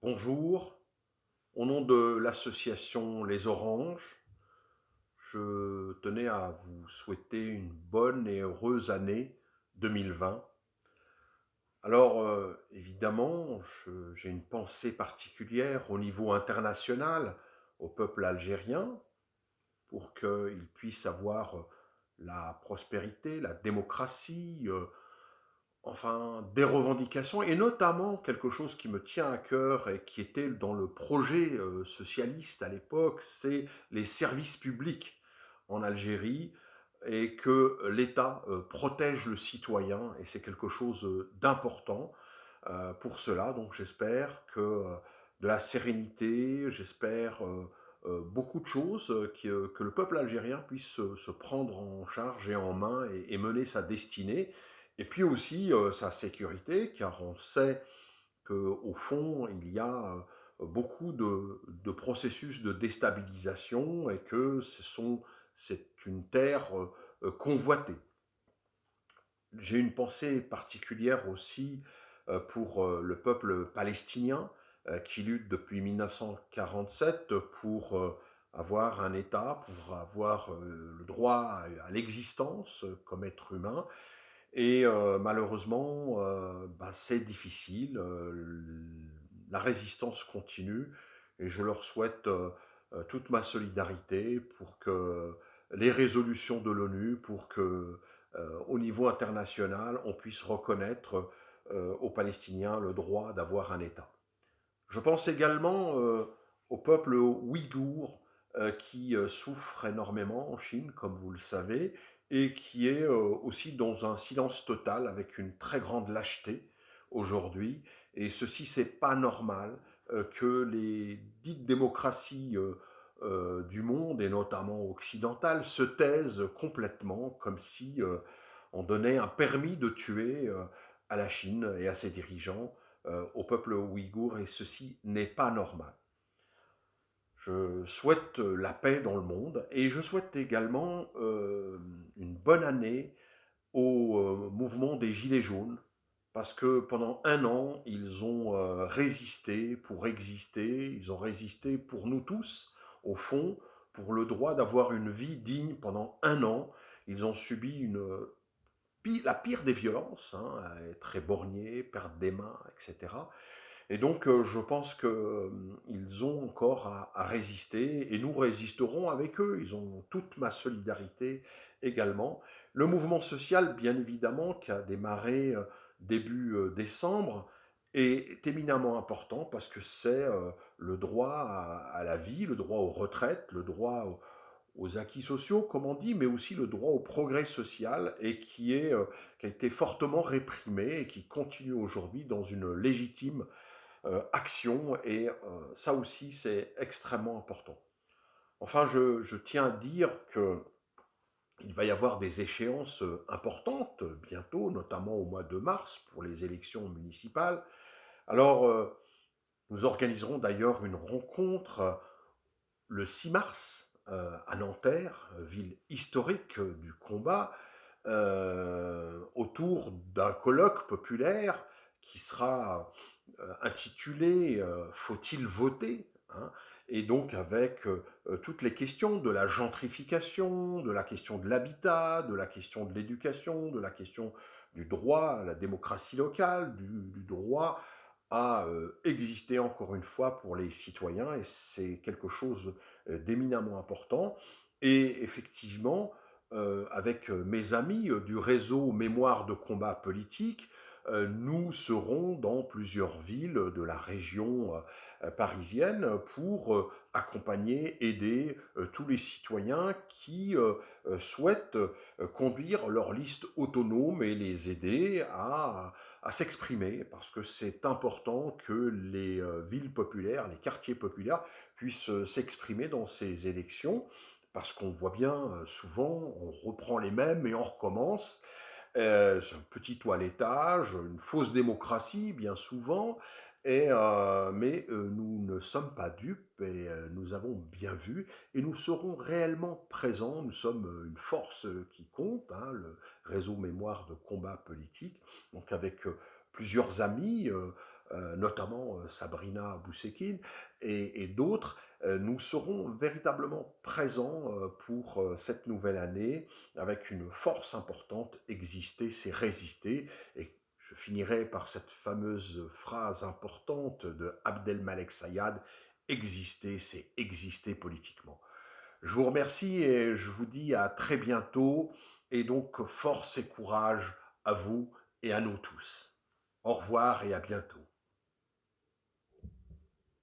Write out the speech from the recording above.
Bonjour, au nom de l'association Les Oranges, je tenais à vous souhaiter une bonne et heureuse année 2020. Alors, évidemment, j'ai une pensée particulière au niveau international, au peuple algérien, pour qu'il puisse avoir la prospérité, la démocratie, enfin, des revendications et notamment quelque chose qui me tient à cœur et qui était dans le projet socialiste à l'époque, c'est les services publics en Algérie et que l'État protège le citoyen et c'est quelque chose d'important pour cela. Donc j'espère que de la sérénité, j'espère beaucoup de choses, que le peuple algérien puisse se prendre en charge et en main et mener sa destinée et puis aussi sa sécurité, car on sait qu'au fond, il y a beaucoup de processus de déstabilisation et que c'est une terre convoitée. J'ai une pensée particulière aussi pour le peuple palestinien qui lutte depuis 1947 pour avoir un État, pour avoir le droit à l'existence comme être humain. Et malheureusement, c'est difficile. La résistance continue et je leur souhaite toute ma solidarité pour que les résolutions de l'ONU, pour que au niveau international, on puisse reconnaître aux Palestiniens le droit d'avoir un État. Je pense également au peuple ouïghour qui souffre énormément en Chine, comme vous le savez, et qui est aussi dans un silence total avec une très grande lâcheté aujourd'hui. Et ceci, c'est pas normal que les dites démocraties du monde, et notamment occidentales, se taisent complètement, comme si on donnait un permis de tuer à la Chine et à ses dirigeants au peuple ouïghour, et ceci n'est pas normal. Je souhaite la paix dans le monde et je souhaite également une bonne année au mouvement des Gilets jaunes parce que pendant un an, ils ont résisté pour exister, ils ont résisté pour nous tous, au fond, pour le droit d'avoir une vie digne pendant un an. Ils ont subi la pire des violences, hein, être éborgnés, perdre des mains, etc. Et donc, je pense qu'ils ont encore à résister et nous résisterons avec eux. Ils ont toute ma solidarité également. Le mouvement social, bien évidemment, qui a démarré début décembre, est éminemment important parce que c'est le droit à la vie, le droit aux retraites, le droit aux acquis sociaux, comme on dit, mais aussi le droit au progrès social et qui a été fortement réprimé et qui continue aujourd'hui dans une légitime action et ça aussi c'est extrêmement important. Enfin, je tiens à dire que il va y avoir des échéances importantes bientôt, notamment au mois de mars pour les élections municipales. Alors, nous organiserons d'ailleurs une rencontre le 6 mars à Nanterre, ville historique du combat, autour d'un colloque populaire qui sera intitulé Faut-il voter, hein, et donc avec toutes les questions de la gentrification, de la question de l'habitat, de la question de l'éducation, de la question du droit à la démocratie locale, du droit à exister encore une fois pour les citoyens, et c'est quelque chose d'éminemment important. Et effectivement, avec mes amis du réseau Mémoire de combat politique, nous serons dans plusieurs villes de la région parisienne pour accompagner, aider tous les citoyens qui souhaitent conduire leur liste autonome et les aider à s'exprimer, parce que c'est important que les villes populaires, les quartiers populaires puissent s'exprimer dans ces élections, parce qu'on voit bien souvent, on reprend les mêmes et on recommence. C'est un petit toilettage, une fausse démocratie bien souvent, mais nous ne sommes pas dupes et nous avons bien vu et nous serons réellement présents. Nous sommes une force qui compte, hein, le réseau Mémoire de combat politique, donc avec plusieurs amis. notamment Sabrina Boussekine et d'autres, nous serons véritablement présents pour cette nouvelle année avec une force importante. Exister, c'est résister. Et je finirai par cette fameuse phrase importante de Abdelmalek Sayad: exister, c'est exister politiquement. Je vous remercie et je vous dis à très bientôt. Et donc, force et courage à vous et à nous tous. Au revoir et à bientôt.